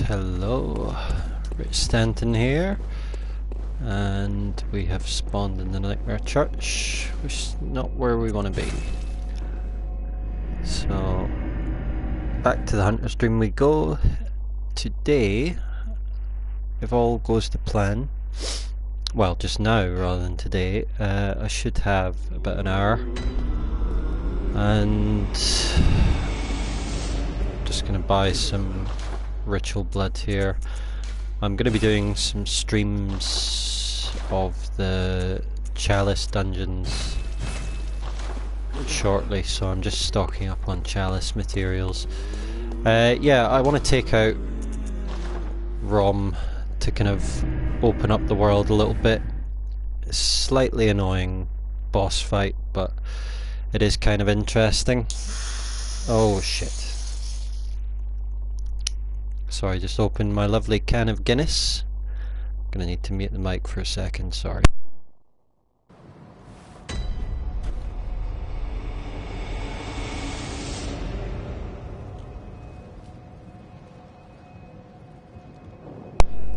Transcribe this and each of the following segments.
Hello, Rich Stanton here, and we have spawned in the Nightmare Church, which is not where we want to be. So, back to the Hunter's Dream we go. Today, if all goes to plan, well, just now rather than today, I should have about an hour, and I'm just going to buy some ritual blood here. I'm going to be doing some streams of the Chalice dungeons shortly, so I'm just stocking up on Chalice materials. Yeah, I want to take out ROM to kind of open up the world a little bit. It's slightly annoying boss fight, but it is kind of interesting. Oh shit. Sorry, just opened my lovely can of Guinness. Gonna need to mute the mic for a second, sorry.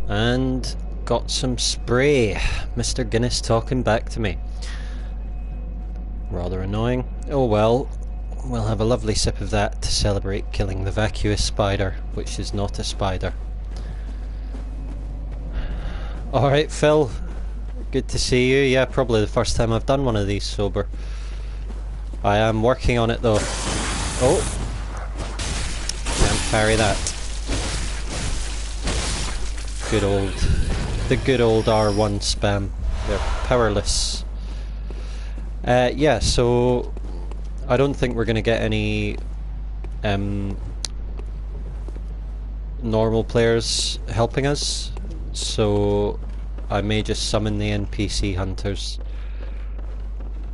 And got some spray. Mr. Guinness talking back to me. Rather annoying. Oh well. We'll have a lovely sip of that to celebrate killing the vacuous spider, which is not a spider. Alright Phil, good to see you. Yeah, probably the first time I've done one of these sober. I am working on it though. Oh! Can't parry that. The good old R1 spam. They're powerless. Yeah, so I don't think we're going to get any normal players helping us, so I may just summon the NPC hunters.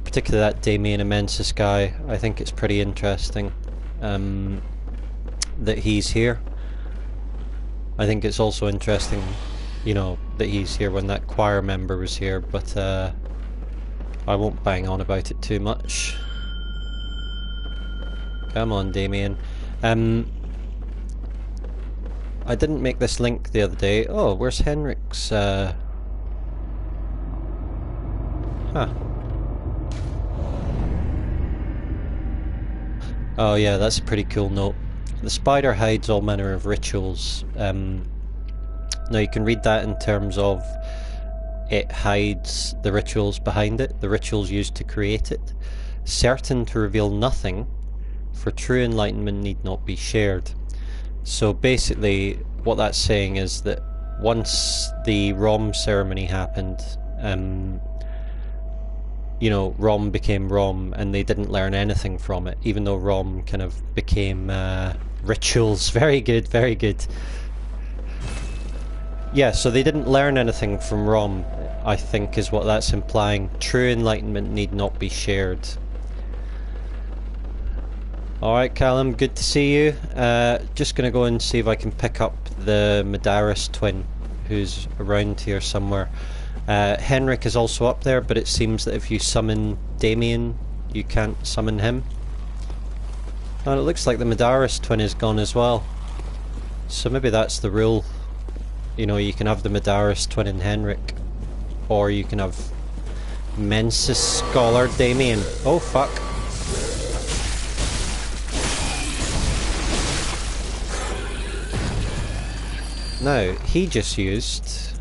Particularly that Damien Immensis guy. I think it's pretty interesting that he's here. I think it's also interesting, you know, that he's here when that choir member was here, but I won't bang on about it too much. Come on, Damien. I didn't make this link the other day. Oh, where's Henrik's? Huh. Oh yeah, that's a pretty cool note. The spider hides all manner of rituals. Now you can read that in terms of it hides the rituals behind it, the rituals used to create it, certain to reveal nothing, for true enlightenment need not be shared. So basically what that's saying is that once the ROM ceremony happened, you know, ROM became ROM and they didn't learn anything from it, even though ROM kind of became rituals. Very good, very good. Yeah, so they didn't learn anything from ROM, I think is what that's implying. True enlightenment need not be shared. Alright Callum, good to see you. Just gonna go and see if I can pick up the Medaris twin, who's around here somewhere. Henrik is also up there, but it seems that if you summon Damien, you can't summon him. And it looks like the Medaris twin is gone as well. So maybe that's the rule. You know, you can have the Medaris twin and Henrik, or you can have Mensis Scholar Damien. Oh fuck. Now, he just used,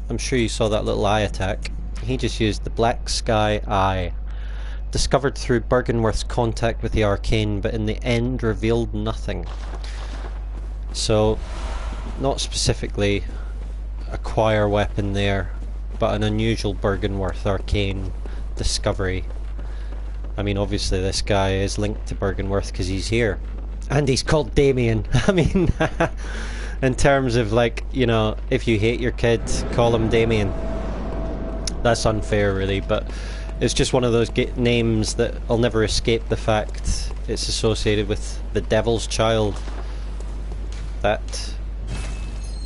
I'm sure you saw that little eye attack, he just used the Black Sky Eye. Discovered through Bergenworth's contact with the arcane, but in the end revealed nothing. So, not specifically a choir weapon there, but an unusual Bergenworth arcane discovery. I mean, obviously this guy is linked to Bergenworth because he's here. And he's called Damien. I mean, in terms of, like, you know, if you hate your kid, call him Damien. That's unfair really, but it's just one of those names that I'll never escape the fact it's associated with the devil's child. That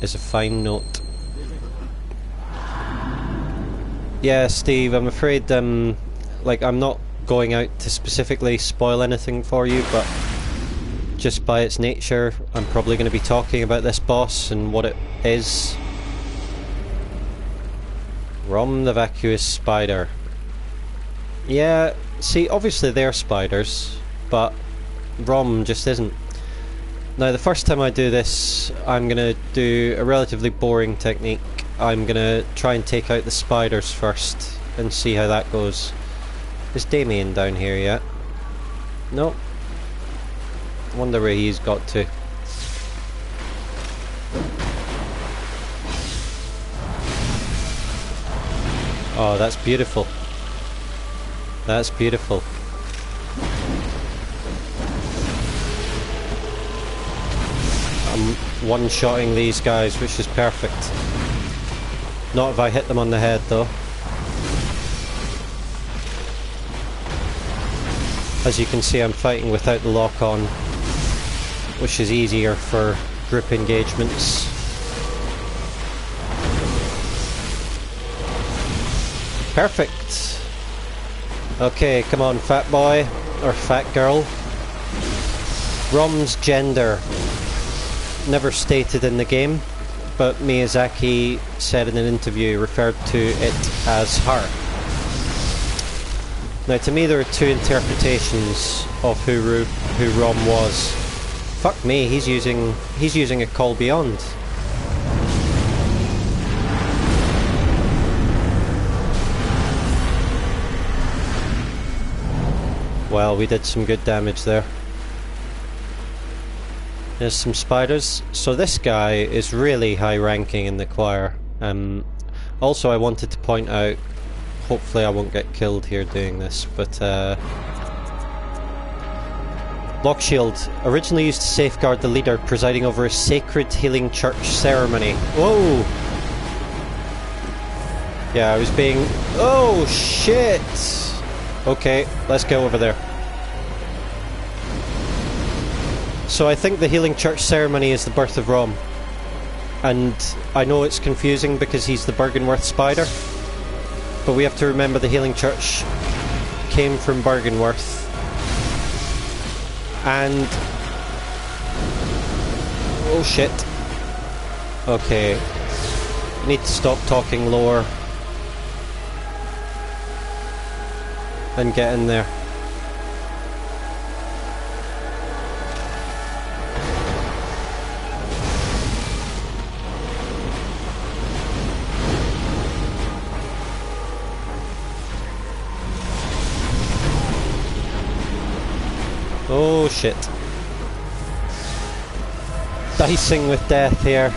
is a fine note. Yeah, Steve, I'm afraid, like, I'm not going out to specifically spoil anything for you, but just by its nature, I'm probably going to be talking about this boss and what it is. ROM the vacuous spider. Yeah, see, obviously they're spiders, but ROM just isn't. Now, the first time I do this, I'm going to do a relatively boring technique. I'm going to try and take out the spiders first and see how that goes. Is Damien down here yet? Nope. Wonder where he's got to. Oh, that's beautiful. That's beautiful. I'm one-shotting these guys, which is perfect. Not if I hit them on the head, though. As you can see, I'm fighting without the lock-on, which is easier for group engagements. Perfect! Okay, come on, fat boy, or fat girl. ROM's gender, never stated in the game, but Miyazaki said in an interview, referred to it as her. Now, to me, there are two interpretations of who ROM was. Fuck me, he's using a call beyond. Well, we did some good damage there. There's some spiders. So this guy is really high ranking in the choir. Also, I wanted to point out, hopefully I won't get killed here doing this, but Lock Shield, originally used to safeguard the leader presiding over a sacred healing church ceremony. Whoa! Yeah, I was being... Oh, shit! Okay, let's go over there. So I think the healing church ceremony is the birth of ROM. And I know it's confusing because he's the Byrgenwerth spider, but we have to remember the healing church came from Byrgenwerth. And... oh shit. Okay. Need to stop talking lower and get in there. Oh shit. Dicing with death here.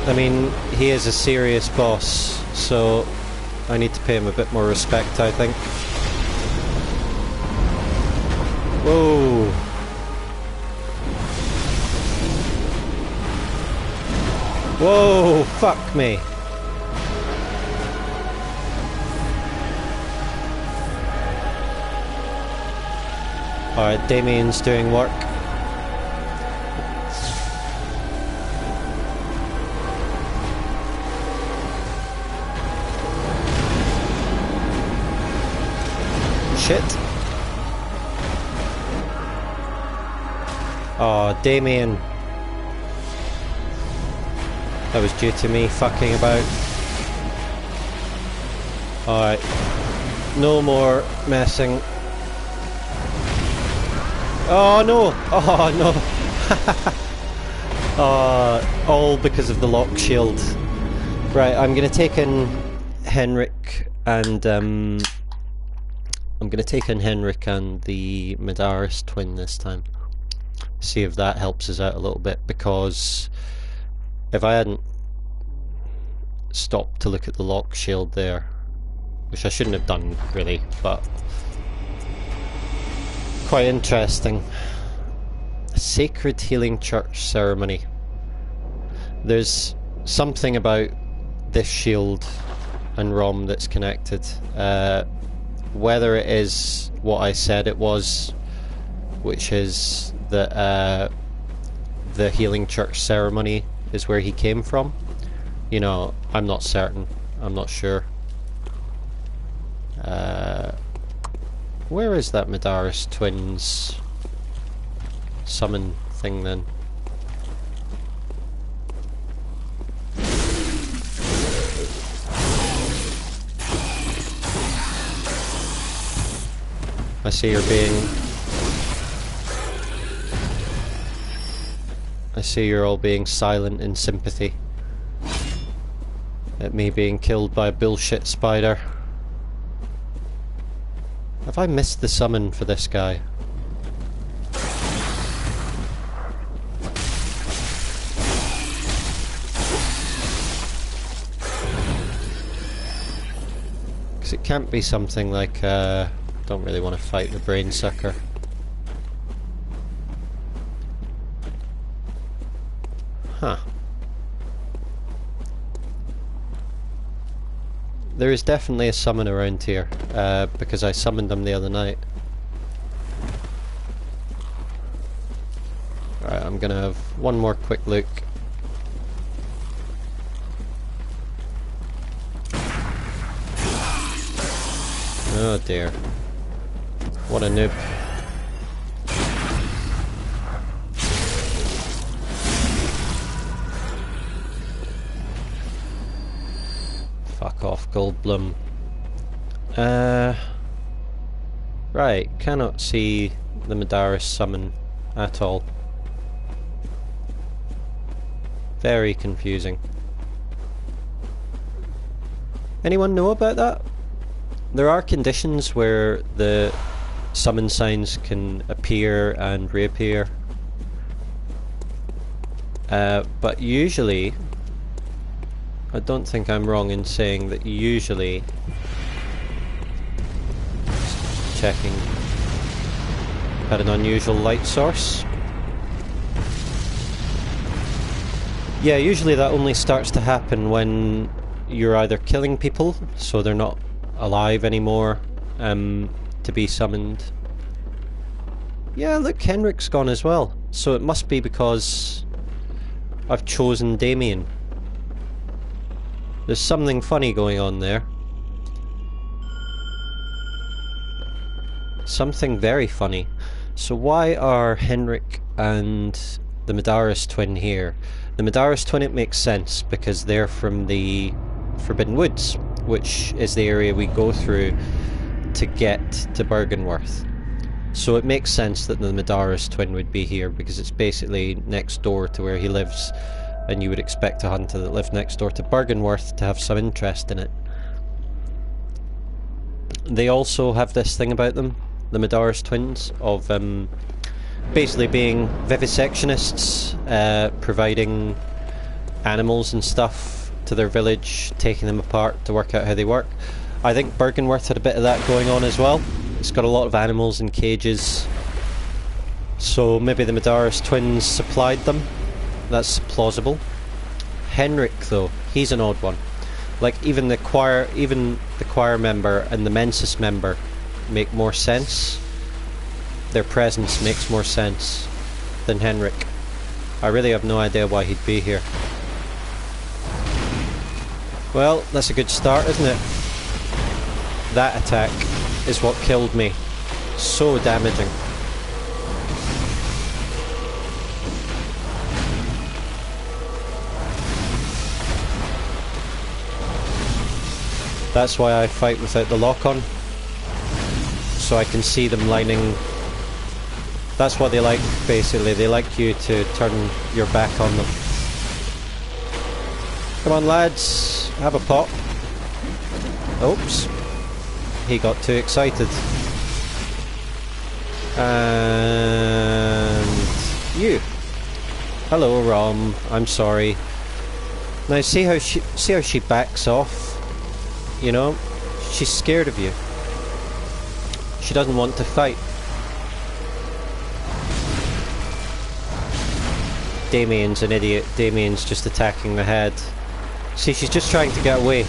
I mean, he is a serious boss, so I need to pay him a bit more respect, I think. Whoa. Whoa, fuck me. Alright, Damien's doing work. Shit. Oh, Damien. That was due to me fucking about. Alright. No more messing. Oh no! Oh no! All because of the lock shield. Right, I'm gonna take in Henrik and I'm gonna take in Henrik and the Medaris twin this time. See if that helps us out a little bit, because if I hadn't stopped to look at the lock shield there, which I shouldn't have done really, but quite interesting. A sacred healing church ceremony. There's something about this shield and ROM that's connected. Whether it is what I said it was, which is that the healing church ceremony is where he came from, you know, I'm not certain. I'm not sure. Where is that Medaris twins summon thing then. I see you're being... I see you're all being silent in sympathy at me being killed by a bullshit spider. Have I missed the summon for this guy? Because it can't be something like, don't really want to fight the brain sucker. Huh. There is definitely a summon around here, because I summoned them the other night. Alright, I'm gonna have one more quick look. Oh dear. What a noob. Fuck off, Goldblum. Right, cannot see the Madaris summon at all. Very confusing. Anyone know about that? There are conditions where the summon signs can appear and reappear. But usually, I don't think I'm wrong in saying that usually, just checking, had an unusual light source. Yeah, usually that only starts to happen when you're either killing people, so they're not alive anymore, to be summoned. Yeah, look, Henrik's gone as well, so it must be because I've chosen Damien. There's something funny going on there. Something very funny. So why are Henrik and the Madaris twin here? The Madaris twin, it makes sense, because they're from the Forbidden Woods, which is the area we go through to get to Byrgenwerth. So it makes sense that the Madaris twin would be here, because it's basically next door to where he lives, and you would expect a hunter that lived next door to Byrgenwerth to have some interest in it. They also have this thing about them, the Madaris twins, of basically being vivisectionists, providing animals and stuff to their village, taking them apart to work out how they work. I think Byrgenwerth had a bit of that going on as well. It's got a lot of animals in cages, so maybe the Madaris twins supplied them. That's plausible. Henrik, though, he's an odd one. Like, even the choir member and the Mensis member make more sense. Their presence makes more sense than Henrik. I really have no idea why he'd be here. Well, that's a good start, isn't it? That attack is what killed me. So damaging. That's why I fight without the lock-on, so I can see them lining. That's what they like, basically. They like you to turn your back on them. Come on, lads, have a pop. Oops. He got too excited. And you. Hello, ROM. I'm sorry. Now see how she backs off. You know, she's scared of you. She doesn't want to fight. Damien's an idiot. Damien's just attacking the head. See, she's just trying to get away.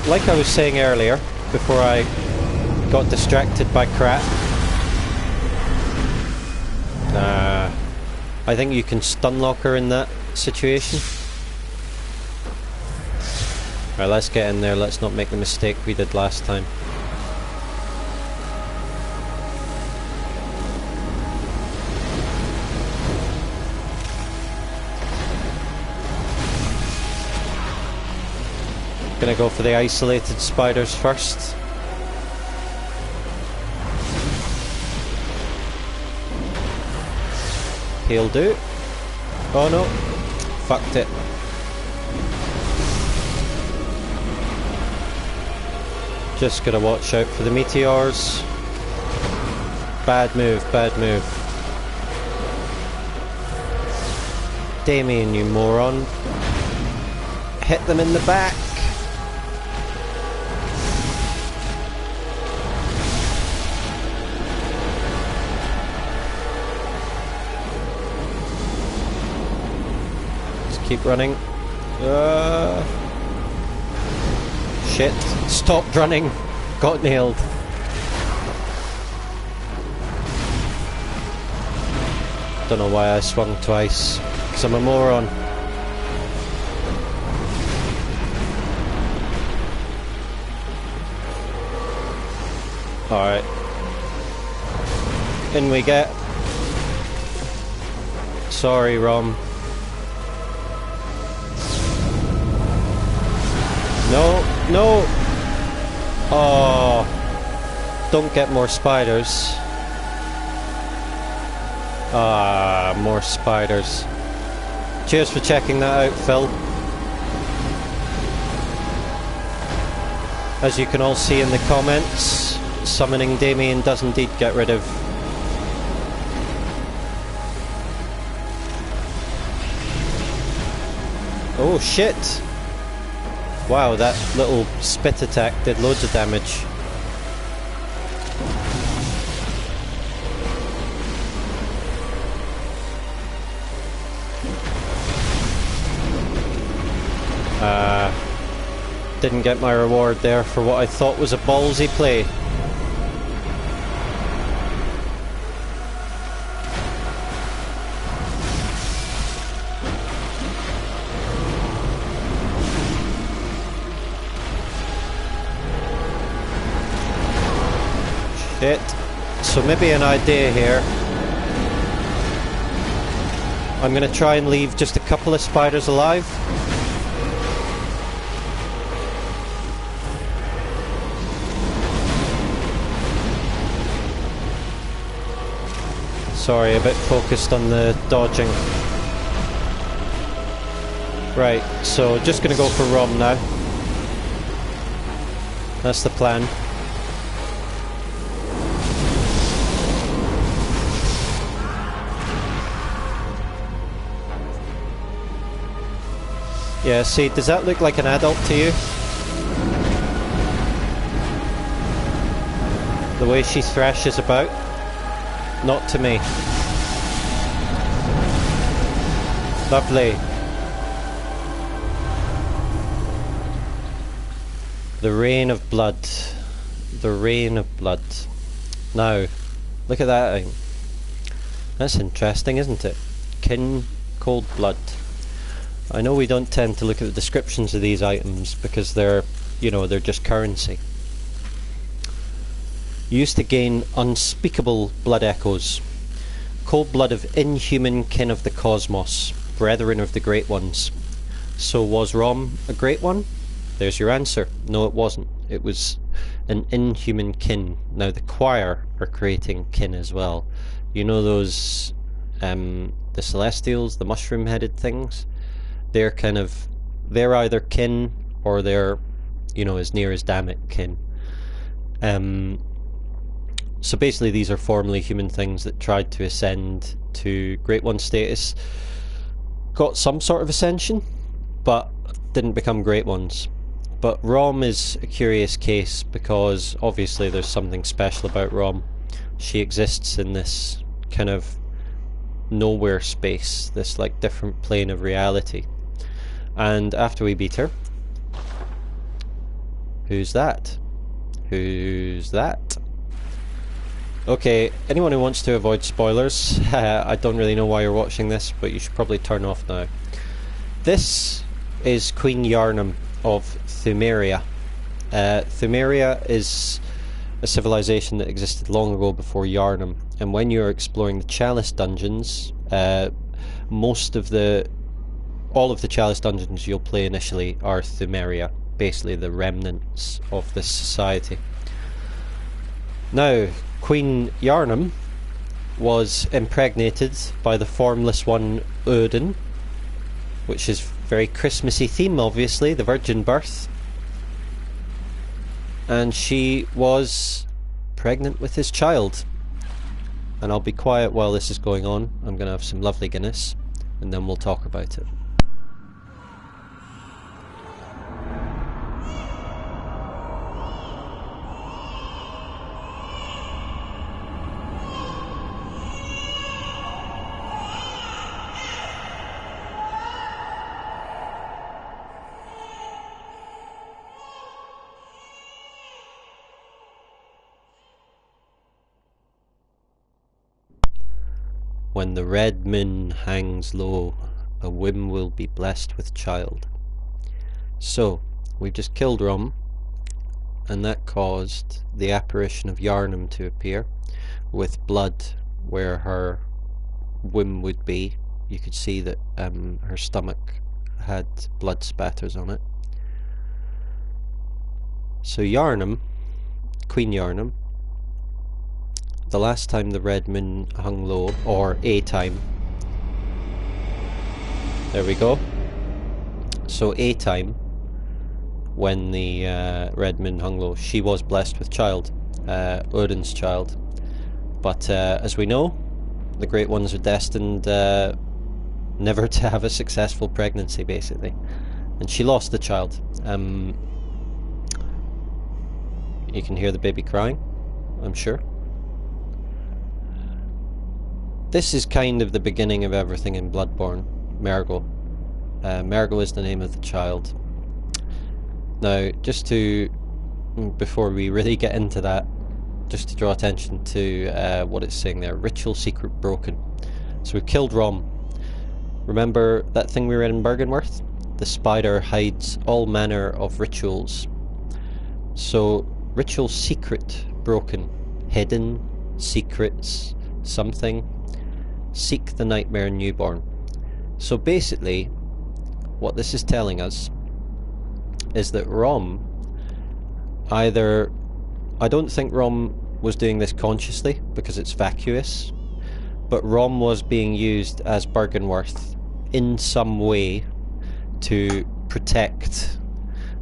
Like I was saying earlier, before I got distracted by crap. I think you can stun lock her in that situation. Right, let's get in there, let's not make the mistake we did last time. Gonna go for the isolated spiders first. He'll do. Oh no, fucked it. Just gotta watch out for the meteors. Bad move, bad move. Damien, you moron. Hit them in the back. Just keep running. Shit. Stopped running. Got nailed. Don't know why I swung twice. Because I'm a moron. Alright. In we get. Sorry, ROM. No, no! Oh, don't get more spiders. Ah, more spiders. Cheers for checking that out, Phil. As you can all see in the comments, summoning Damien does indeed get rid of. Oh shit! Wow, that little spit attack did loads of damage. Didn't get my reward there for what I thought was a ballsy play. Shit. So maybe an idea here. I'm gonna try and leave just a couple of spiders alive. Sorry, a bit focused on the dodging. Right, so just gonna go for ROM now. That's the plan. Yeah, see, does that look like an adult to you? The way she thrashes about? Not to me. Lovely. The rain of blood. The rain of blood. Now, look at that thing. That's interesting, isn't it? Kin, cold blood. I know we don't tend to look at the descriptions of these items because they're, you know, they're just currency. Used to gain unspeakable blood echoes. Cold blood of inhuman kin of the cosmos, brethren of the great ones. So was ROM a great one? There's your answer. No, it wasn't. It was an inhuman kin. Now the choir are creating kin as well. You know those, the celestials, the mushroom-headed things? They're kind of, they're either kin or they're, you know, as near as damn it kin. So basically these are formerly human things that tried to ascend to Great One status, got some sort of ascension, but didn't become Great Ones. But ROM is a curious case because obviously there's something special about ROM. She exists in this kind of nowhere space, this like different plane of reality. And after we beat her... Who's that? Who's that? Okay, anyone who wants to avoid spoilers, I don't really know why you're watching this, but you should probably turn off now. This is Queen Yharnam of Thumeria. Thumeria is a civilization that existed long ago before Yharnam, and when you're exploring the Chalice dungeons, all of the Chalice dungeons you'll play initially are Thumeria. basically the remnants of this society. Now, Queen Yarnum was impregnated by the formless one Odin, which is very Christmassy theme, obviously, the virgin birth. And she was pregnant with his child. And I'll be quiet while this is going on. I'm going to have some lovely Guinness, and then we'll talk about it. When the red moon hangs low, a whim will be blessed with child. So, we've just killed ROM, and that caused the apparition of Yarnum to appear, with blood where her whim would be. You could see that her stomach had blood spatters on it. So Yarnum, Queen Yarnum, the last time the red moon hung low, or a time, there we go. So a time, when the red moon hung low, she was blessed with child, Odin's child. But as we know, the Great Ones are destined never to have a successful pregnancy, basically. And she lost the child. You can hear the baby crying, I'm sure. This is kind of the beginning of everything in Bloodborne. Mergil. Mergil is the name of the child. Now, just to, before we really get into that, just to draw attention to what it's saying there, ritual secret broken. So we've killed ROM. Remember that thing we read in Byrgenwerth? The spider hides all manner of rituals. So, ritual secret broken. Hidden, secrets, something. Seek the nightmare newborn. So basically, what this is telling us is that ROM either... I don't think ROM was doing this consciously, because it's vacuous, but ROM was being used as Byrgenwerth in some way to protect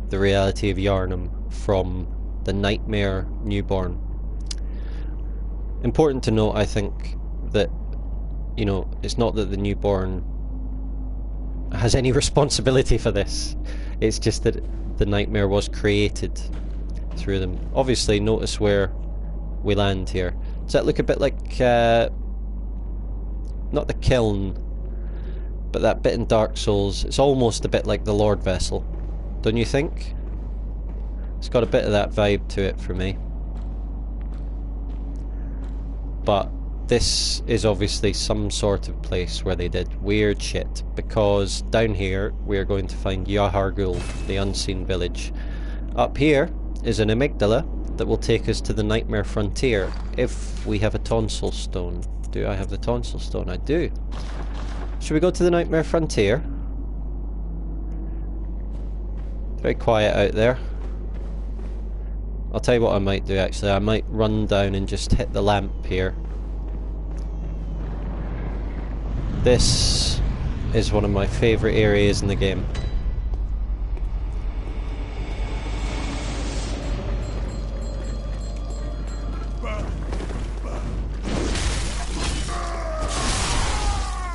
the reality of Yarnum from the nightmare newborn. Important to note, I think, that, you know, it's not that the newborn has any responsibility for this. It's just that the nightmare was created through them. Obviously, notice where we land here. Does that look a bit like, not the kiln, but that bit in Dark Souls? It's almost a bit like the Lord Vessel, don't you think? It's got a bit of that vibe to it for me. But this is obviously some sort of place where they did weird shit, because down here we are going to find Yahar'gul, the unseen village. Up here is an amygdala that will take us to the Nightmare Frontier, if we have a tonsil stone. Do I have the tonsil stone? I do. Should we go to the Nightmare Frontier? Very quiet out there. I'll tell you what I might do actually, I might run down and just hit the lamp here. This is one of my favourite areas in the game.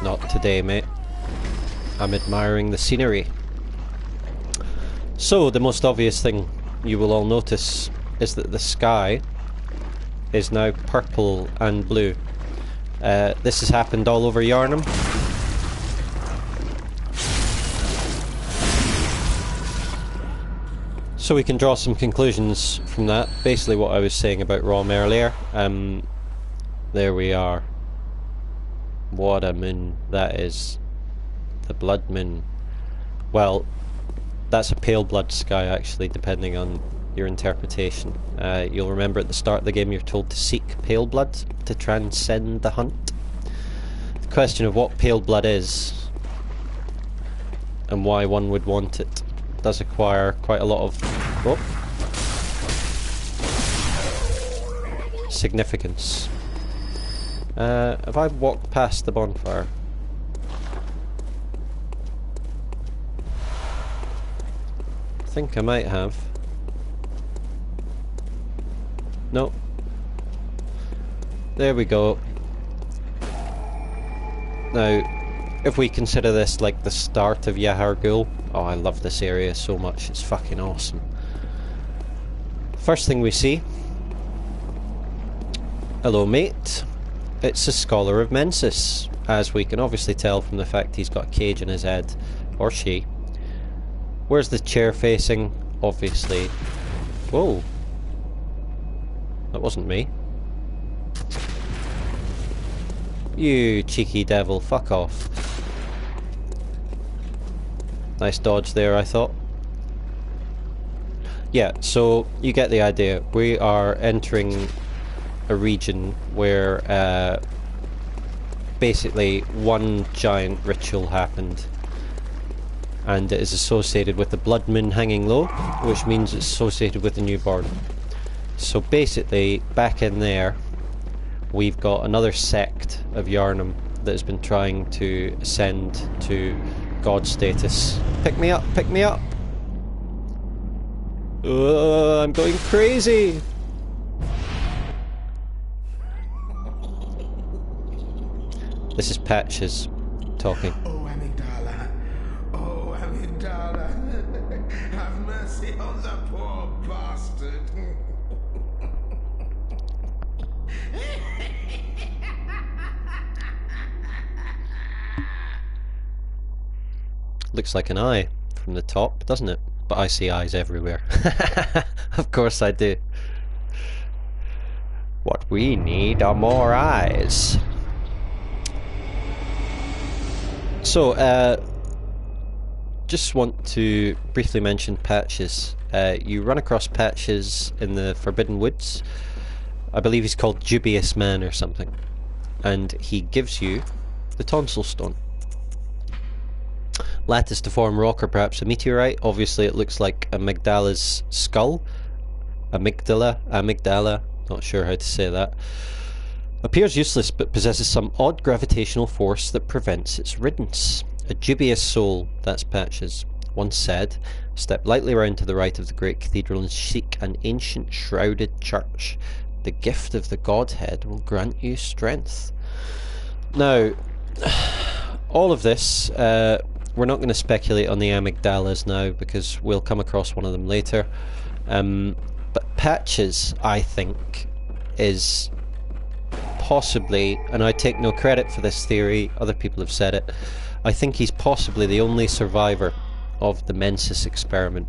Not today, mate. I'm admiring the scenery. So, the most obvious thing you will all notice is that the sky is now purple and blue. This has happened all over Yarnum. So we can draw some conclusions from that. Basically what I was saying about ROM earlier. There we are. What a moon that is. The blood moon. Well, that's a pale blood sky actually, depending on your interpretation. You'll remember at the start of the game you're told to seek pale blood to transcend the hunt. The question of what pale blood is and why one would want it does acquire quite a lot of significance. Have I walked past the bonfire? I think I might have. No. There we go. Now, if we consider this like the start of Yahar Ghul, oh, I love this area so much, it's fucking awesome. First thing we see, hello mate, it's a Scholar of Mensis, as we can obviously tell from the fact he's got a cage in his head, or she. Where's the chair facing? Obviously. Whoa. That wasn't me. You cheeky devil, fuck off. Nice dodge there, I thought. Yeah, so you get the idea. We are entering a region where basically one giant ritual happened, and it is associated with the blood moon hanging low, which means it's associated with the newborn. So basically, back in there, we've got another sect of Yharnam that has been trying to ascend to god status. Pick me up, pick me up! I'm going crazy! This is Patches talking. Oh, Amygdala. Oh, Amygdala. Have mercy on the poor bastard. Looks like an eye from the top, doesn't it? But I see eyes everywhere. Of course I do. What we need are more eyes. So, just want to briefly mention Patches. You run across Patches in the Forbidden Woods. I believe he's called Dubious Man or something. And he gives you the Tonsil Stone. Lattice to form rock or perhaps a meteorite. Obviously it looks like Amygdala's skull. Amygdala, not sure how to say that. Appears useless but possesses some odd gravitational force that prevents its riddance. A dubious soul, that's Patches, once said, step lightly round to the right of the great cathedral and seek an ancient shrouded church. The gift of the Godhead will grant you strength. Now, all of this, we're not going to speculate on the Amygdalas now because we'll come across one of them later. But Patches, I think, is possibly, and I take no credit for this theory, other people have said it, I think he's possibly the only survivor of the Mensis experiment.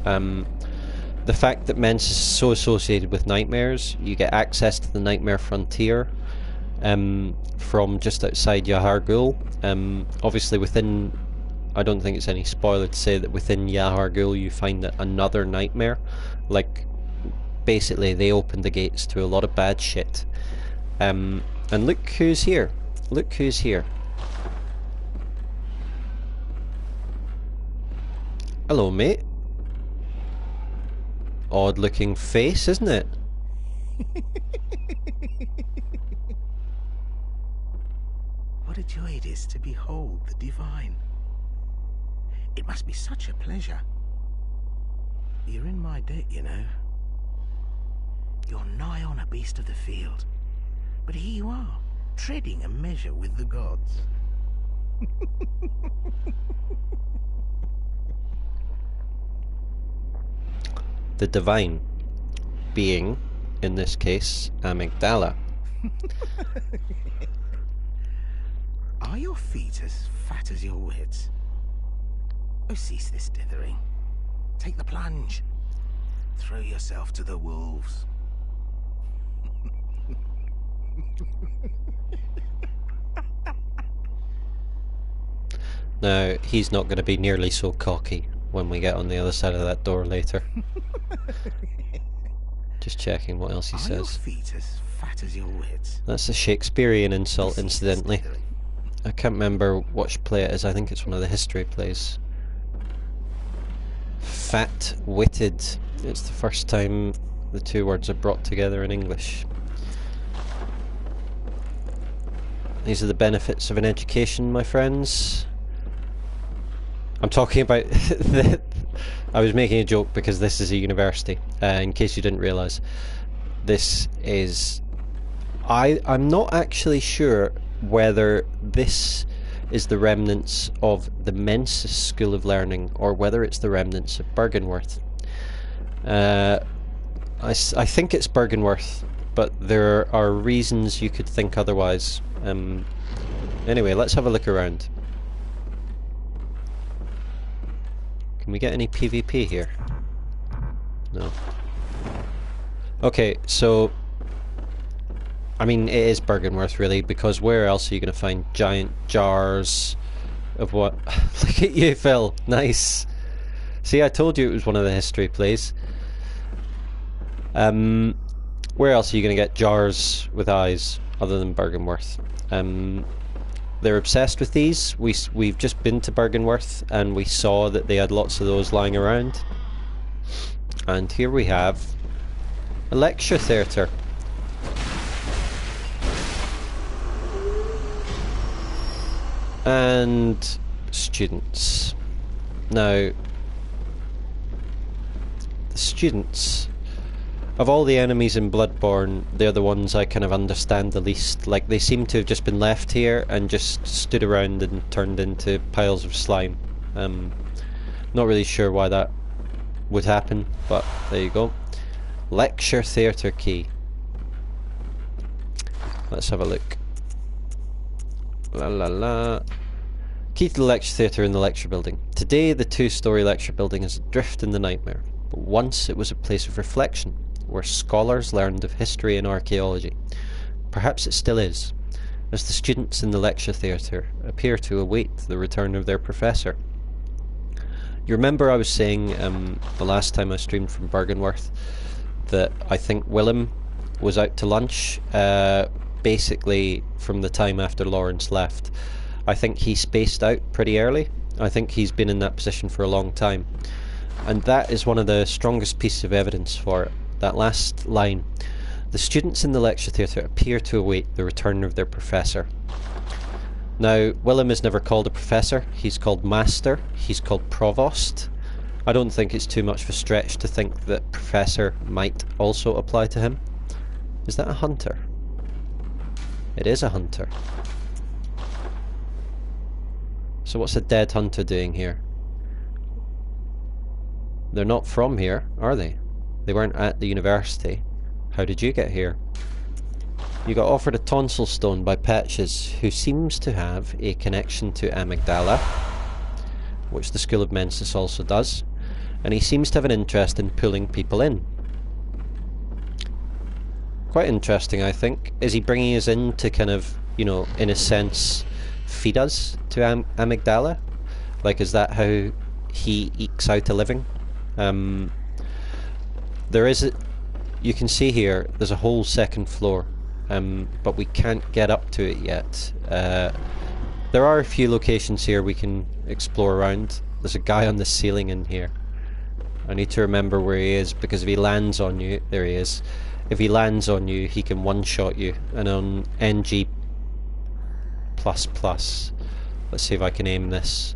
The fact that Mensis is so associated with nightmares, you get access to the nightmare frontier from just outside Yahar Ghul. Obviously within, I don't think it's any spoiler to say that within Yahar Ghul you find that another nightmare, like basically they open the gates to a lot of bad shit. And look who's here. Look who's here. Hello, mate. Odd looking face, isn't it? What a joy it is to behold the divine. It must be such a pleasure. You're in my debt, you know. You're nigh on a beast of the field. But here you are, treading a measure with the gods. The divine being, in this case, Amygdala. Are your feet as fat as your wits? Oh, cease this dithering. Take the plunge. Throw yourself to the wolves. Now, he's not going to be nearly so cocky when we get on the other side of that door later. Just checking what else he says. Your feet as fat as your wits? That's a Shakespearean insult, incidentally. I can't remember which play it is. I think it's one of the history plays. Fat-witted. It's the first time the two words are brought together in English. These are the benefits of an education, my friends. I'm talking about... I was making a joke because this is a university, in case you didn't realise. This is... I'm not actually sure whether this is the remnants of the Mensis School of Learning or whether it's the remnants of Bergenworth. I think it's Bergenworth, but there are reasons you could think otherwise. Anyway, let's have a look around. Can we get any PvP here? No. Okay, so... I mean, it is Bergenworth, really, because where else are you going to find giant jars of what? Look at you, Phil. Nice. See, I told you it was one of the history plays. Where else are you going to get jars with eyes other than Bergenworth? They're obsessed with these. We've just been to Bergenworth and we saw that they had lots of those lying around. And here we have a lecture theatre. And students. Now, the students, of all the enemies in Bloodborne, they're the ones I kind of understand the least. Like, they seem to have just been left here and just stood around and turned into piles of slime. Not really sure why that would happen, but there you go. Lecture theatre key. Let's have a look. La la la. Key to the lecture theatre in the lecture building. Today the two-storey lecture building is adrift in the nightmare, but once it was a place of reflection, where scholars learned of history and archaeology. Perhaps it still is, as the students in the lecture theatre appear to await the return of their professor. You remember I was saying the last time I streamed from Bergenworth that I think Willem was out to lunch basically from the time after Lawrence left. I think he spaced out pretty early. I think he's been in that position for a long time. And that is one of the strongest pieces of evidence for it. That last line. The students in the lecture theatre appear to await the return of their professor. Now, Willem is never called a professor. He's called master. He's called provost. I don't think it's too much of a stretch to think that professor might also apply to him. Is that a hunter? It is a hunter. So what's a dead hunter doing here? They're not from here, are they? They weren't at the university. How did you get here? You got offered a tonsil stone by Patches, who seems to have a connection to Amygdala, which the School of Mensis also does, and he seems to have an interest in pulling people in. Quite interesting, I think. Is he bringing us in to kind of, you know, in a sense, feed us to Amygdala? Like, is that how he ekes out a living? There is you can see here, there's a whole second floor, but we can't get up to it yet. There are a few locations here we can explore around. There's a guy on the ceiling in here. I need to remember where he is, because if he lands on you, there he is. If he lands on you, he can one-shot you. And on NG++, let's see if I can aim this.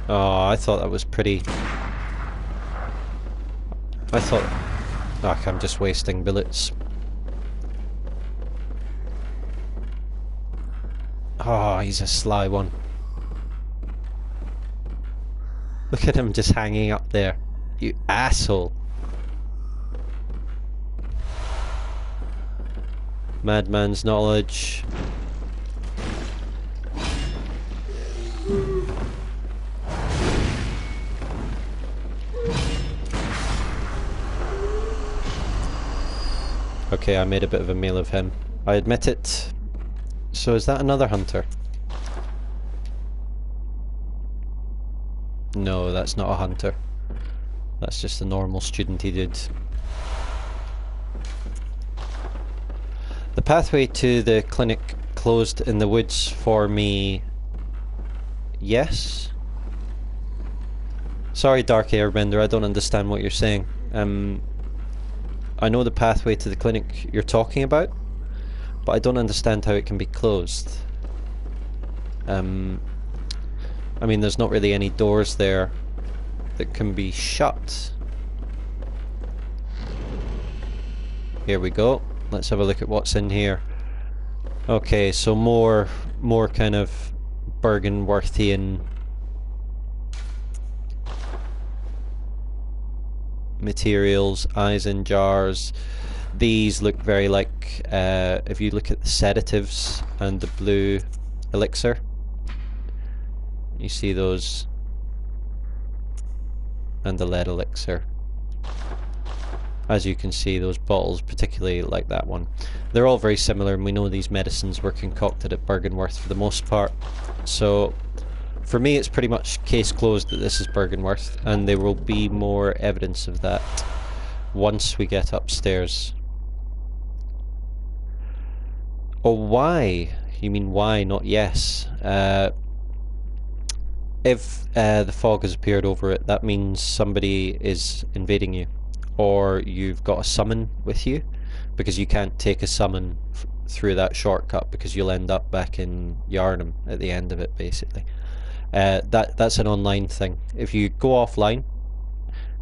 Oh, I thought that was pretty... I thought... Ugh, I'm just wasting bullets. Oh, he's a sly one. Look at him just hanging up there. You asshole. Madman's knowledge. Okay, I made a bit of a meal of him. I admit it. So is that another hunter? No, that's not a hunter. That's just a normal studenty dude. The pathway to the clinic closed in the woods for me. Yes? Sorry, Dark Airbender, I don't understand what you're saying. I know the pathway to the clinic you're talking about, but I don't understand how it can be closed. I mean, there's not really any doors there that can be shut. Here we go. Let's have a look at what's in here. Okay, so more kind of Bergenworthian materials, eyes in jars. These look very like, if you look at the sedatives and the blue elixir, you see those, and the lead elixir. As you can see, those bottles, particularly like that one, they're all very similar, and we know these medicines were concocted at Bergenworth for the most part. So for me, it's pretty much case closed that this is Bergenworth, and there will be more evidence of that once we get upstairs. Oh, why? You mean why, not yes. If the fog has appeared over it, that means somebody is invading you, or you've got a summon with you, because you can't take a summon through that shortcut because you'll end up back in Yarnum at the end of it, basically. That's an online thing. If you go offline,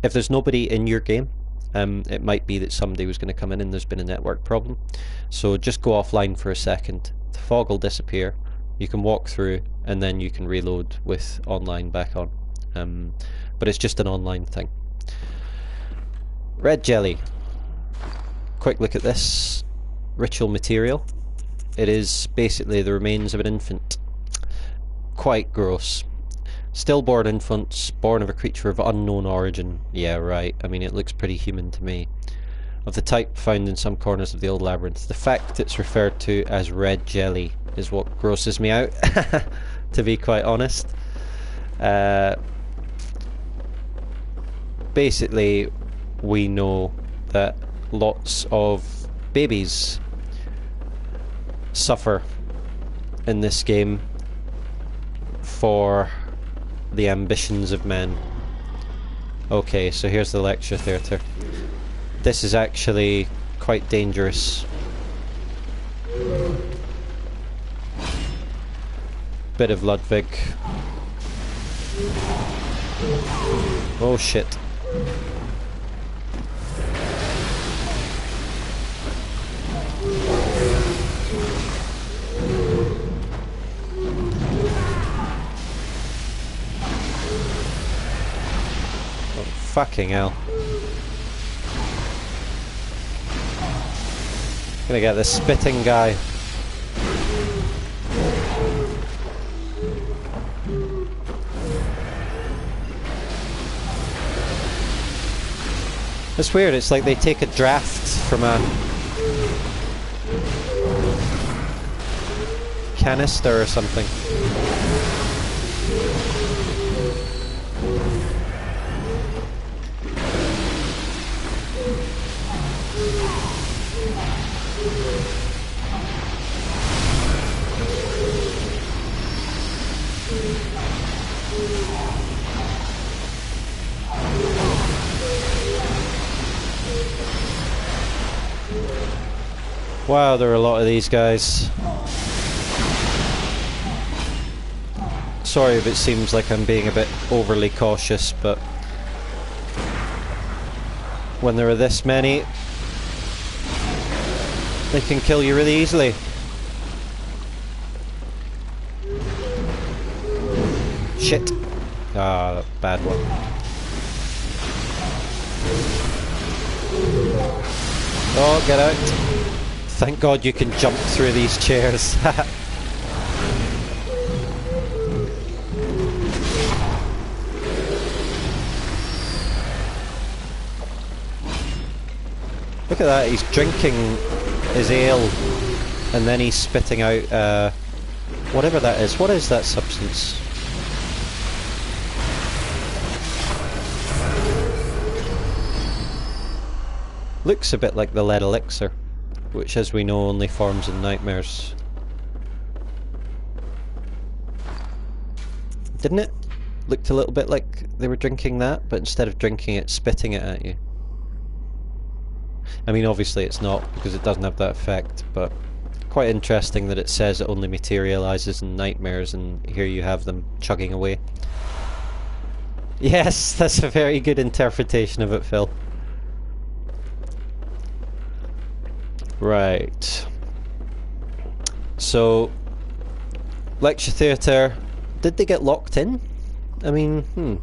if there's nobody in your game, it might be that somebody was going to come in and there's been a network problem. So just go offline for a second. The fog will disappear. You can walk through, and then you can reload with online back on. But it's just an online thing. Red jelly. Quick look at this ritual material. It is basically the remains of an infant. Quite gross. Stillborn infants, born of a creature of unknown origin. Yeah, right. I mean, it looks pretty human to me. Of the type found in some corners of the old labyrinth. The fact it's referred to as red jelly is what grosses me out, to be quite honest. Basically, we know that lots of babies suffer in this game for the ambitions of men. Okay, so here's the lecture theatre. This is actually quite dangerous. Bit of Ludwig. Oh shit. Fucking hell. Gonna get this spitting guy. It's weird, it's like they take a draft from a canister or something. Wow, there are a lot of these guys. Sorry if it seems like I'm being a bit overly cautious, but when there are this many, they can kill you really easily. Shit. Ah, bad one. Oh, get out. Thank God you can jump through these chairs. Look at that, he's drinking his ale and then he's spitting out whatever that is. What is that substance? Looks a bit like the lead elixir, which as we know only forms in nightmares. Didn't it? Looked a little bit like they were drinking that, but instead of drinking it, spitting it at you. I mean, obviously it's not, because it doesn't have that effect, but quite interesting that it says it only materialises in nightmares, and here you have them chugging away. Yes, that's a very good interpretation of it, Phil. Right. So, lecture theatre, did they get locked in? I mean,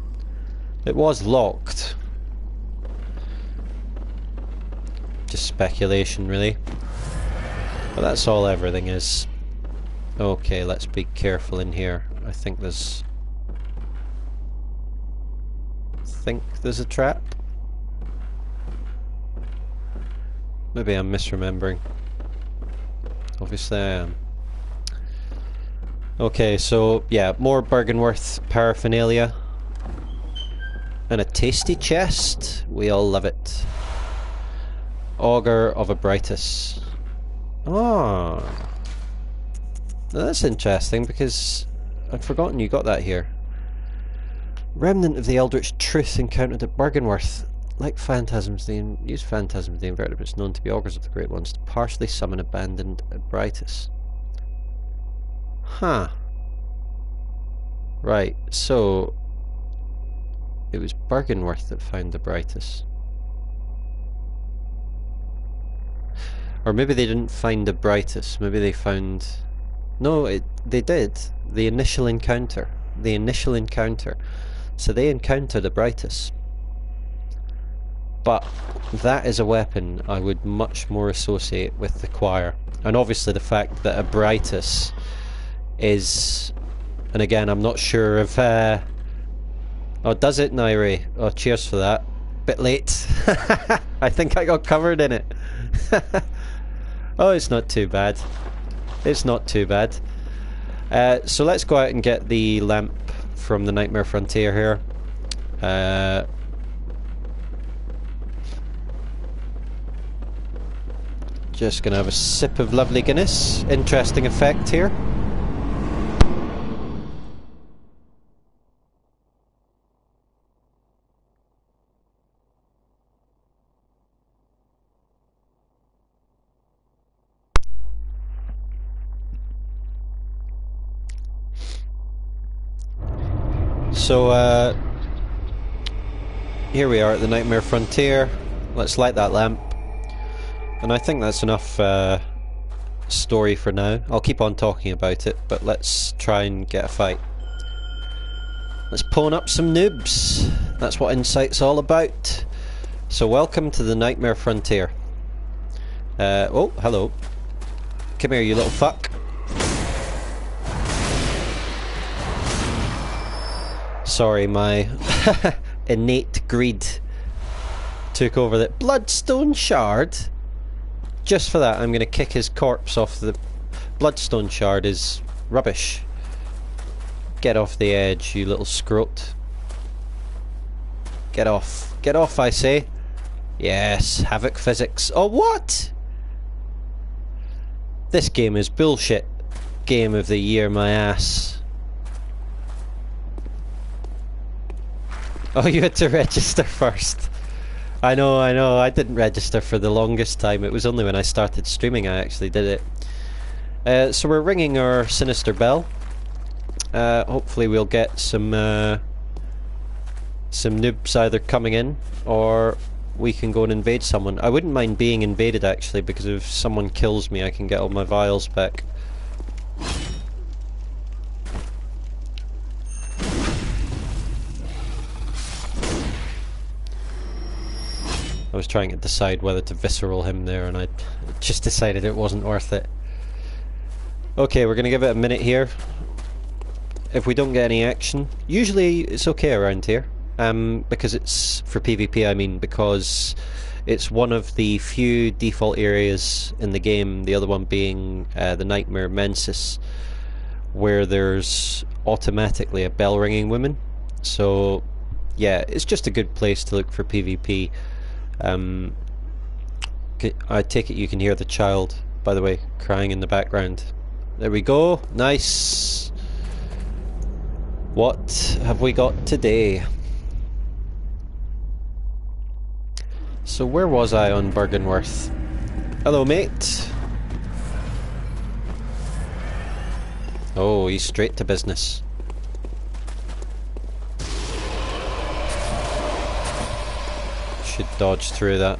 it was locked. Just speculation, really. But that's all everything is. Okay, let's be careful in here. I think there's a trap. Maybe I'm misremembering. Obviously I am. Okay, so yeah, more Byrgenwerth paraphernalia. And a tasty chest. We all love it. Augur of Abritus. Ah, that's interesting because I'd forgotten you got that here. Remnant of the Eldritch Truth encountered at Byrgenwerth. Like phantasms, they use phantasms, the invertebrates known to be augurs of the Great Ones to partially summon abandoned Abritus. Huh. Right, so it was Byrgenwerth that found Abritus. Or maybe they didn't find Abritus, maybe they found... No, they did. The initial encounter. So they encountered Abritus. But that is a weapon I would much more associate with the choir. And obviously the fact that Abritus is... And again, I'm not sure if... Oh, does it, Nairi? Oh, cheers for that. Bit late. I think I got covered in it. Oh, it's not too bad. It's not too bad. So let's go out and get the lamp from the Nightmare Frontier here. Just gonna have a sip of lovely Guinness. Interesting effect here. So, here we are at the Nightmare Frontier. Let's light that lamp. And I think that's enough story for now. I'll keep on talking about it, but let's try and get a fight. Let's pawn up some noobs. That's what Insight's all about. So welcome to the Nightmare Frontier. Oh, hello. Come here, you little fuck. Sorry, my innate greed took over that Bloodstone Shard. Just for that, I'm going to kick his corpse off the... Bloodstone Shard is rubbish. Get off the edge, you little scrote. Get off. Get off, I say. Yes, Havoc Physics. Oh, what? This game is bullshit. Game of the year, my ass. Oh, you had to register first. I know, I didn't register for the longest time. It was only when I started streaming I actually did it. So we're ringing our sinister bell. Hopefully we'll get some noobs either coming in, or we can go and invade someone. I wouldn't mind being invaded actually, because if someone kills me I can get all my vials back. I was trying to decide whether to visceral him there, and I just decided it wasn't worth it. Okay, we're gonna give it a minute here. If we don't get any action, usually it's okay around here, because it's for PvP. I mean, because it's one of the few default areas in the game. The other one being the Nightmare Mensis, where there's automatically a bell ringing woman. So yeah, it's just a good place to look for PvP. I take it you can hear the child, by the way, crying in the background. There we go. Nice. What have we got today? So where was I on Bergenworth? Hello, mate. Oh, he's straight to business. Should dodge through that.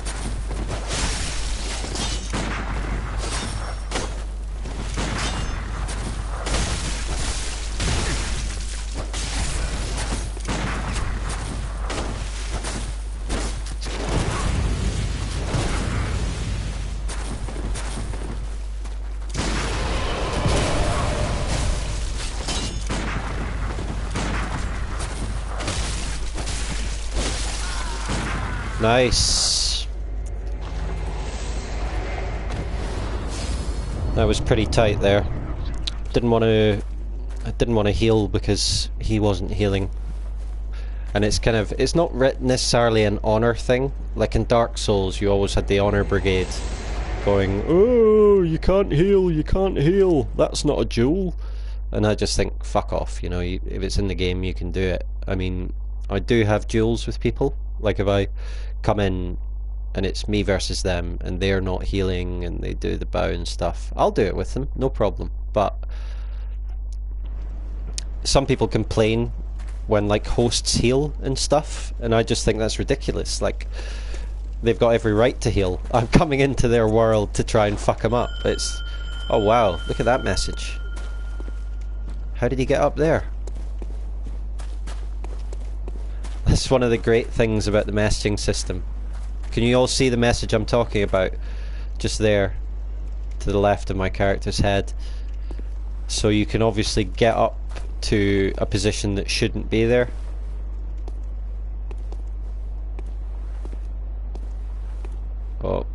Nice. That was pretty tight there. I didn't want to heal because he wasn't healing. And it's kind of, it's not necessarily an honor thing. Like in Dark Souls, you always had the honor brigade going, "Oh, you can't heal, you can't heal. That's not a duel." And I just think, fuck off. You know, if it's in the game, you can do it. I mean, I do have duels with people. Like if I come in and it's me versus them and they're not healing and they do the bow and stuff, I'll do it with them, no problem. But some people complain when like hosts heal and stuff, and I just think that's ridiculous. Like, they've got every right to heal. I'm coming into their world to try and fuck them up. It's, oh wow, look at that message. How did he get up there? That's one of the great things about the messaging system. Can you all see the message I'm talking about? Just there, to the left of my character's head. So you can obviously get up to a position that shouldn't be there. Oh.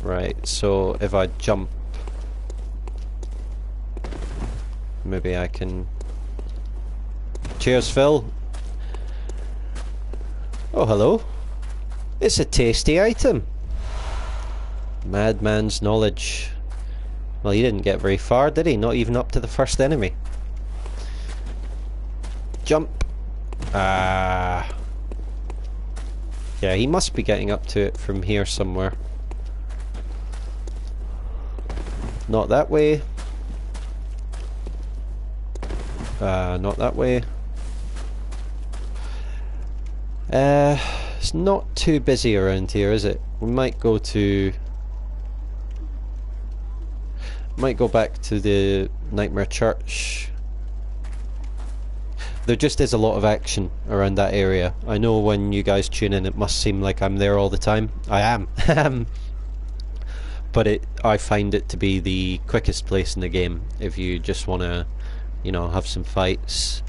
Right, so if I jump, maybe I can... Cheers, Phil. Oh, hello. It's a tasty item. Madman's knowledge. Well, he didn't get very far, did he? Not even up to the first enemy. Jump. Ah. Yeah, he must be getting up to it from here somewhere. Not that way. Not that way. It's not too busy around here, is it? We might go to... Might go back to the Nightmare Church. There just is a lot of action around that area. I know when you guys tune in it must seem like I'm there all the time. I am. But I find it to be the quickest place in the game if you just want to, you know, have some fights.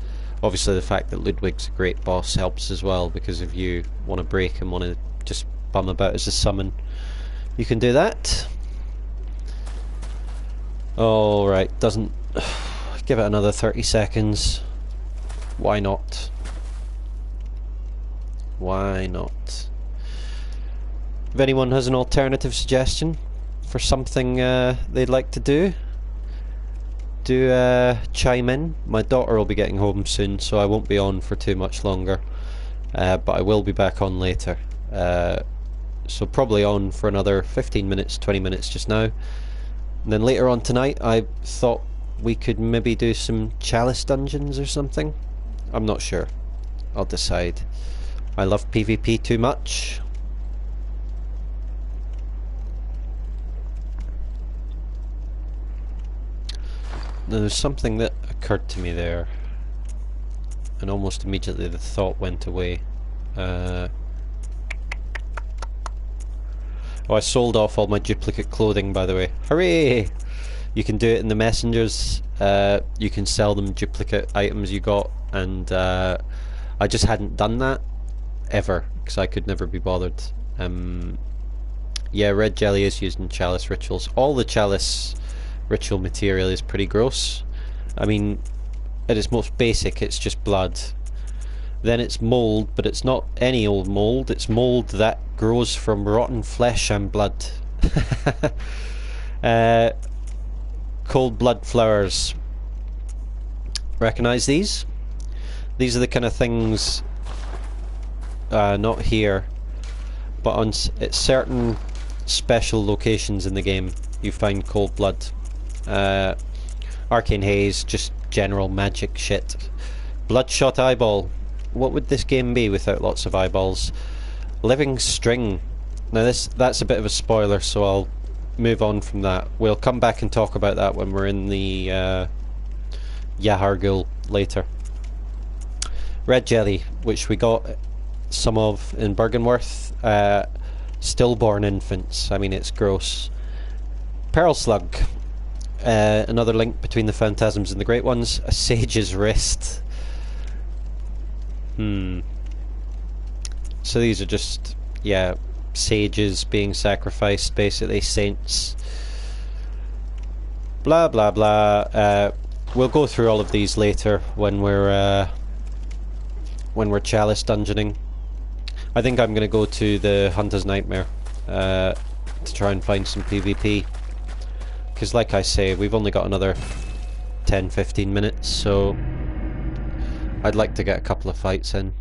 Obviously the fact that Ludwig's a great boss helps as well, because if you want to break and want to just bum about as a summon, you can do that. Alright, doesn't... Give it another 30 seconds. Why not? Why not? If anyone has an alternative suggestion for something they'd like to do chime in. My daughter will be getting home soon, so I won't be on for too much longer, but I will be back on later, so probably on for another 15 minutes, 20 minutes just now, and then later on tonight I thought we could maybe do some chalice dungeons or something. I'm not sure, I'll decide. I love PvP too much. There's something that occurred to me there, and almost immediately the thought went away. Oh, I sold off all my duplicate clothing, by the way. Hooray! You can do it in the messengers. You can sell them duplicate items you got, and I just hadn't done that ever because I could never be bothered. Yeah, red jelly is used in chalice rituals. All the chalice ritual material is pretty gross. I mean, at its most basic, it's just blood. Then it's mould, but it's not any old mould, it's mould that grows from rotten flesh and blood. Cold blood flowers. Recognise these? These are the kind of things, not here, but on at certain special locations in the game you find cold blood. Arcane Haze, just general magic shit. Bloodshot eyeball. What would this game be without lots of eyeballs? Living string. Now that's a bit of a spoiler, so I'll move on from that. We'll come back and talk about that when we're in the Yahar'gul later. Red jelly, which we got some of in Byrgenwerth. Stillborn infants. I mean, it's gross. Pearl slug. Another link between the phantasms and the great ones. A sage's wrist. So these are just, yeah, sages being sacrificed, basically seints. Blah blah blah. We'll go through all of these later when we're chalice dungeoning. I think I'm going to go to the Hunter's Nightmare to try and find some PvP, because like I say, we've only got another 10-15 minutes, so I'd like to get a couple of fights in.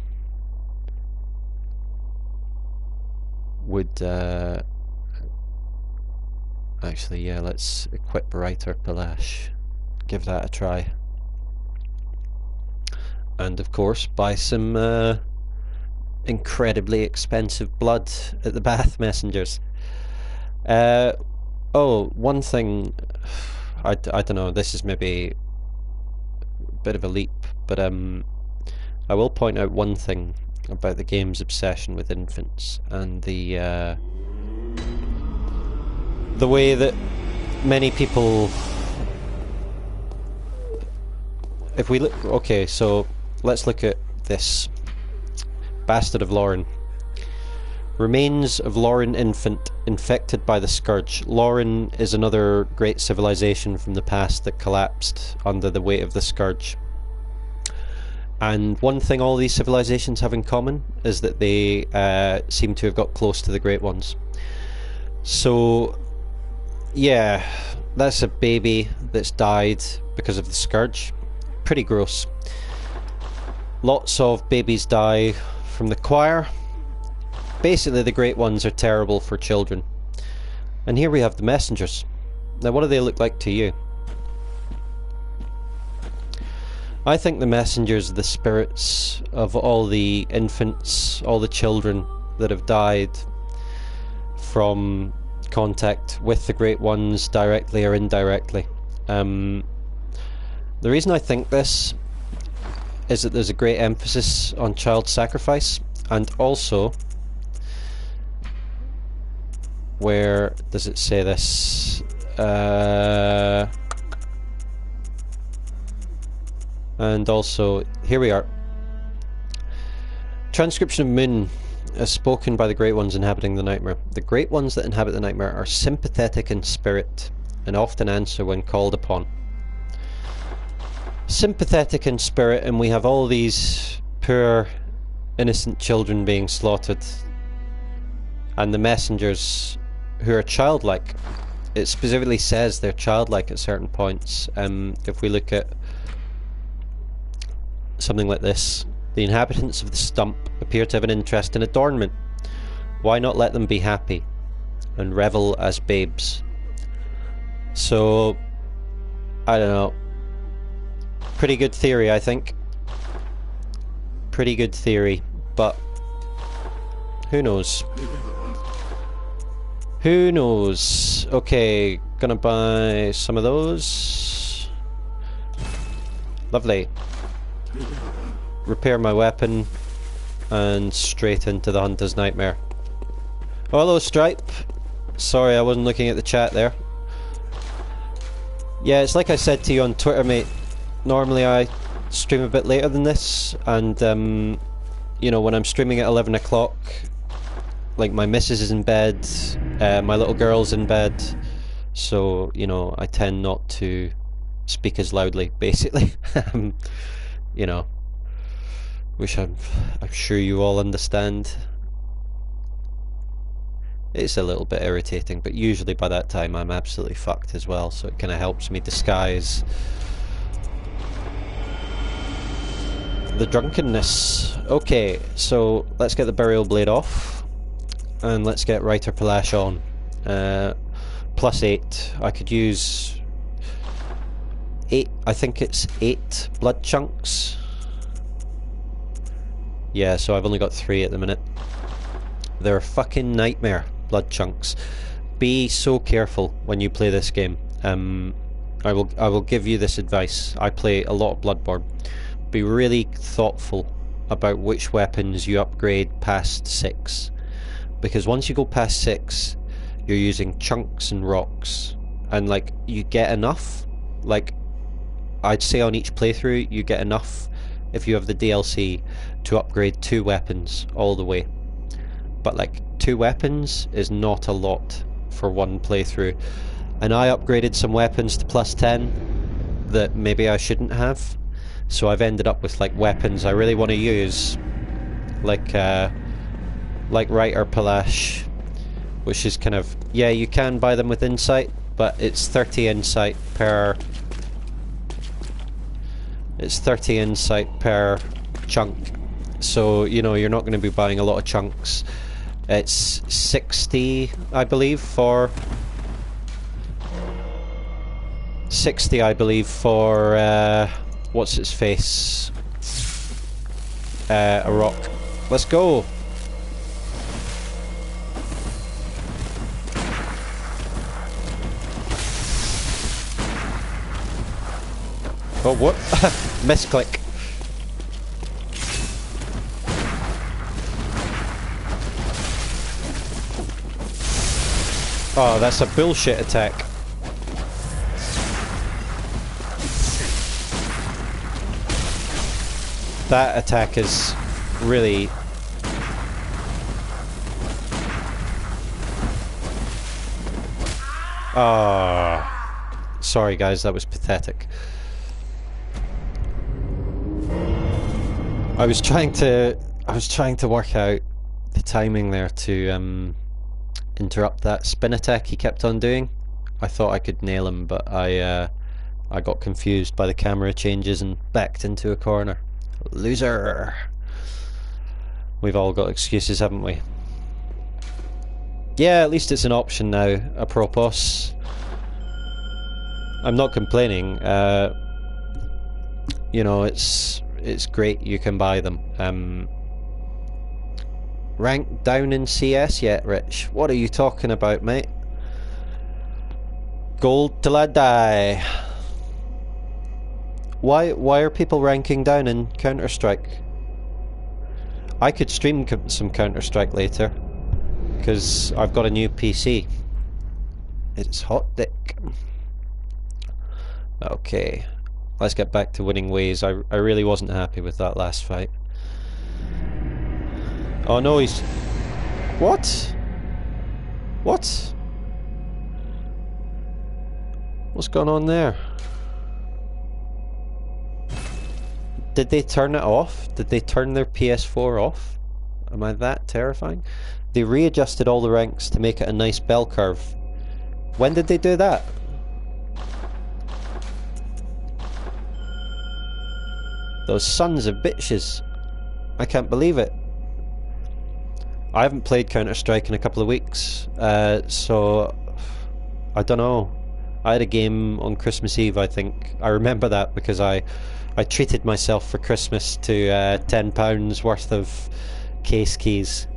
Would actually, yeah, let's equip Reiter Palash, give that a try, and of course buy some incredibly expensive blood at the Bath Messengers. Oh, one thing, I don't know, this is maybe a bit of a leap, but I will point out one thing about the game's obsession with infants, and the way that many people, if we look, okay, so let's look at this. Bastard of Lauren. Remains of Lauren infant infected by the scourge. Lauren is another great civilization from the past that collapsed under the weight of the scourge. And one thing all these civilizations have in common is that they seem to have got close to the Great Ones. So, yeah, that's a baby that's died because of the scourge. Pretty gross. Lots of babies die from the choir. Basically, the Great Ones are terrible for children. And here we have the messengers. Now, what do they look like to you? I think the messengers are the spirits of all the infants, all the children that have died from contact with the Great Ones, directly or indirectly. The reason I think this is that there's a great emphasis on child sacrifice, and also, where does it say this? And also, here we are. Transcription of Moon, as spoken by the Great Ones inhabiting the Nightmare. The Great Ones that inhabit the Nightmare are sympathetic in spirit, and often answer when called upon. Sympathetic in spirit, and we have all these poor, innocent children being slaughtered. And the messengers, who are childlike. It specifically says they're childlike at certain points. If we look at something like this, the inhabitants of the stump appear to have an interest in adornment. Why not let them be happy and revel as babes? So, I don't know. Pretty good theory, I think. Pretty good theory, but who knows? Who knows? Okay, gonna buy some of those. Lovely. Repair my weapon and straight into the Hunter's Nightmare. Oh, hello, Stripe. Sorry, I wasn't looking at the chat there. Yeah, it's like I said to you on Twitter, mate. Normally I stream a bit later than this, and you know, when I'm streaming at 11 o'clock, like, my missus is in bed, my little girl's in bed, so, you know, I tend not to speak as loudly, basically. You know, which I'm sure you all understand. It's a little bit irritating, but usually by that time I'm absolutely fucked as well, so it kind of helps me disguise the drunkenness. Okay, so let's get the burial blade off, and let's get Writer Palash on. +8. I could use 8, I think it's 8 blood chunks. Yeah, so I've only got 3 at the minute. They're a fucking nightmare, blood chunks. Be so careful when you play this game. I will give you this advice. I play a lot of Bloodborne. Be really thoughtful about which weapons you upgrade past 6. Because once you go past 6, you're using chunks and rocks. And like, you get enough. Like, I'd say on each playthrough, you get enough, if you have the DLC, to upgrade 2 weapons all the way. But like, 2 weapons is not a lot for one playthrough. And I upgraded some weapons to +10 that maybe I shouldn't have. So I've ended up with like weapons I really want to use, like Writer Palash, which is kind of, yeah, you can buy them with insight, but it's 30 insight per. It's 30 insight per chunk, so you know you're not going to be buying a lot of chunks. It's 60, I believe, for 60, I believe, for what's its face? A rock. Let's go. Oh, what? Misclick. Oh, that's a bullshit attack. That attack is really... Ah, sorry guys, that was pathetic. I was trying to work out the timing there to interrupt that spin attack he kept on doing. I thought I could nail him, but I got confused by the camera changes and backed into a corner. Loser. We've all got excuses, haven't we? Yeah, at least it's an option now, apropos. I'm not complaining. You know, it's great you can buy them. Rank down in CS yet, Rich? What are you talking about, mate? Gold till I die. Why are people ranking down in Counter-Strike? I could stream some Counter-Strike later, because I've got a new PC. It's hot dick. Okay, let's get back to winning ways. I really wasn't happy with that last fight. Oh no, he's... What? What? What's going on there? Did they turn it off? Did they turn their PS4 off? Am I that terrifying? They readjusted all the ranks to make it a nice bell curve. When did they do that? Those sons of bitches. I can't believe it. I haven't played Counter-Strike in a couple of weeks, so I don't know. I had a game on Christmas Eve, I think. I remember that because I treated myself for Christmas to £10 worth of case keys.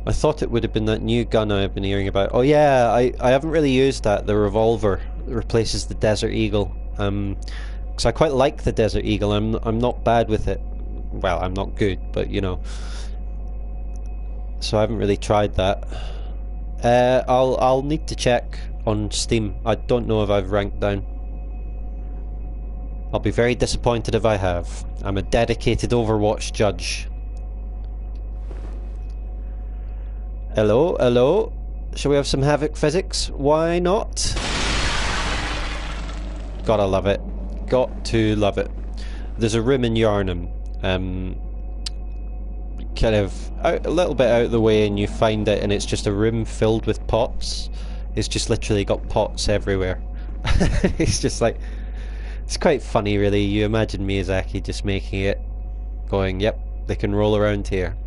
I thought it would have been that new gun I've been hearing about. Oh yeah, I haven't really used that, the revolver. It replaces the Desert Eagle. Because I quite like the Desert Eagle. I'm not bad with it. Well, I'm not good, but you know. So I haven't really tried that. I'll need to check on Steam. I don't know if I've ranked down. I'll be very disappointed if I have. I'm a dedicated Overwatch judge. Hello, hello. Shall we have some Havoc physics? Why not? Gotta love it. Got to love it. there's a room in Yarnum, kind of a little bit out of the way, and you find it, and it's just a room filled with pots. It's just literally got pots everywhere. It's just like, it's quite funny really. You imagine Miyazaki just making it, going, yep, they can roll around here.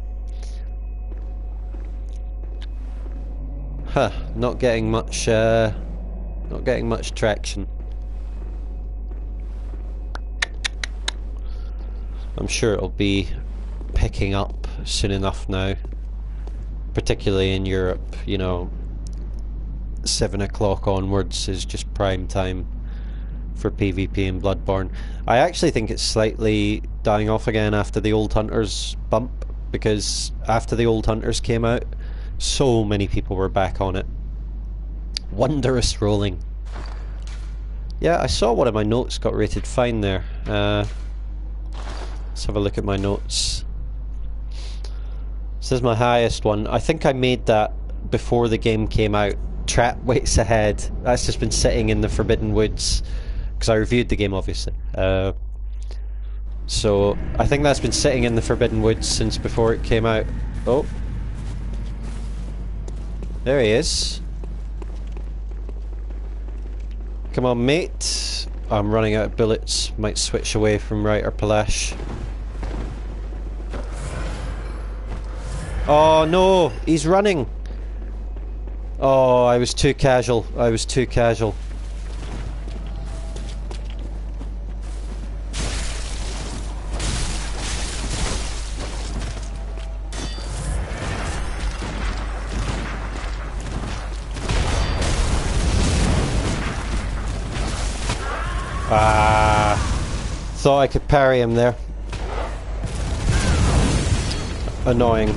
Huh, not getting much traction. I'm sure it'll be picking up soon enough now, particularly in Europe. You know, 7 o'clock onwards is just prime time for PvP in Bloodborne. I actually think it's slightly dying off again after the Old Hunters bump, because after the Old Hunters came out, so many people were back on it. Wondrous rolling. Yeah, I saw one of my notes got rated fine there. Let's have a look at my notes. This is my highest one. I think I made that before the game came out. Trap waits ahead. That's just been sitting in the Forbidden Woods, because I reviewed the game obviously. So I think that's been sitting in the Forbidden Woods since before it came out. Oh. There he is. Come on, mate. I'm running out of bullets. Might switch away from Reiter Palash. Oh no, he's running. Oh, I was too casual. I was too casual. Ah, thought I could parry him there. Annoying.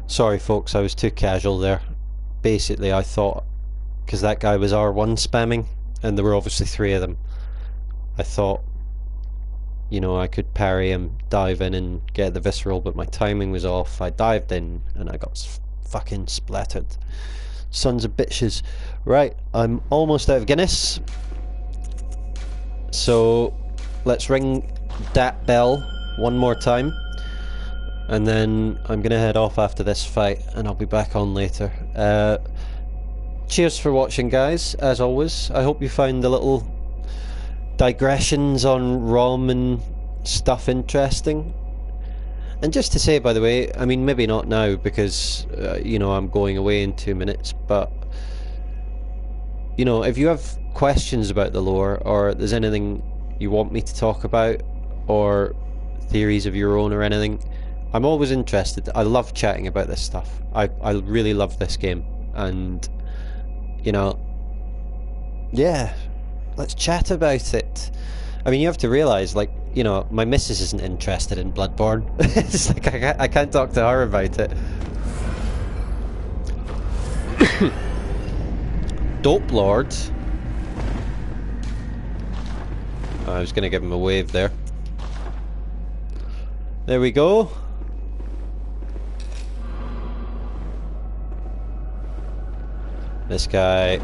Sorry folks, I was too casual there. Basically I thought, because that guy was R1 spamming, and there were obviously 3 of them, I thought, you know, I could parry him, dive in and get the visceral, but my timing was off. I dived in and I got fucking splattered. Sons of bitches. Right, I'm almost out of Guinness. So let's ring that bell one more time, and then I'm gonna head off after this fight and I'll be back on later. Cheers for watching guys, as always. I hope you found the little digressions on ROM and stuff interesting. And just to say, by the way, I mean maybe not now because you know, I'm going away in 2 minutes, but you know, if you have questions about the lore, or there's anything you want me to talk about, or theories of your own or anything, I'm always interested. I love chatting about this stuff. I really love this game, and you know, yeah, let's chat about it. I mean, you have to realise, like, you know, my missus isn't interested in Bloodborne. It's like I can't talk to her about it. Dope Lord. I was gonna give him a wave there. There we go. This guy.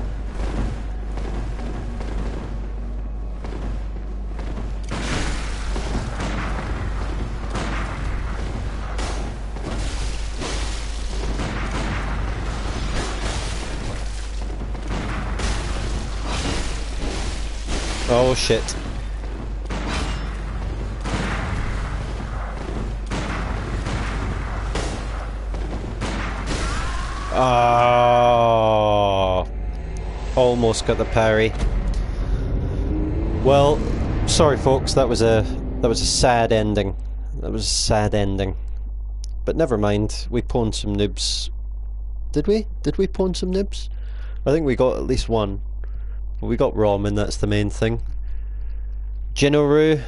Oh shit. Oh, almost got the parry. Well, sorry folks, that was a sad ending. That was a sad ending. But never mind, we pwned some noobs. Did we? Did we pawn some nibs? I think we got at least one. But we got ROM, and that's the main thing. Jinoru,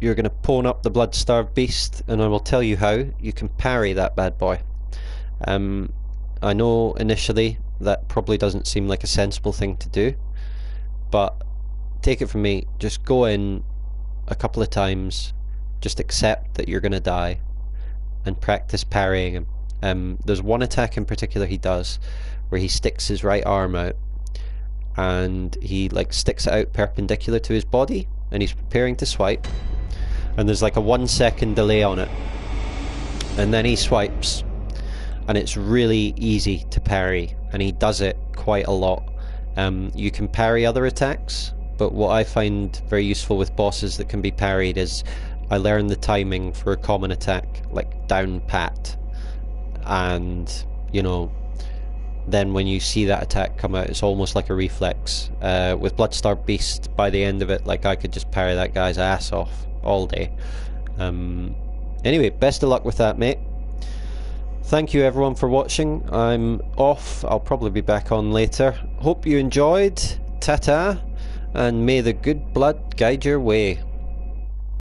you're going to pawn up the blood-starved beast, and I will tell you how you can parry that bad boy. I know initially that probably doesn't seem like a sensible thing to do, but take it from me, just go in a couple of times, just accept that you're going to die, and practice parrying him. There's one attack in particular he does where he sticks his right arm out and he like sticks it out perpendicular to his body, and he's preparing to swipe, and there's like a 1 second delay on it, and then he swipes, and it's really easy to parry, and he does it quite a lot. You can parry other attacks, but what I find very useful with bosses that can be parried is I learn the timing for a common attack, like down pat, and you know, then when you see that attack come out, it's almost like a reflex. With Bloodstar Beast, by the end of it, like I could just parry that guy's ass off all day. Anyway, best of luck with that, mate. Thank you everyone for watching. I'm off. I'll probably be back on later. Hope you enjoyed. Ta-ta, and may the good blood guide your way.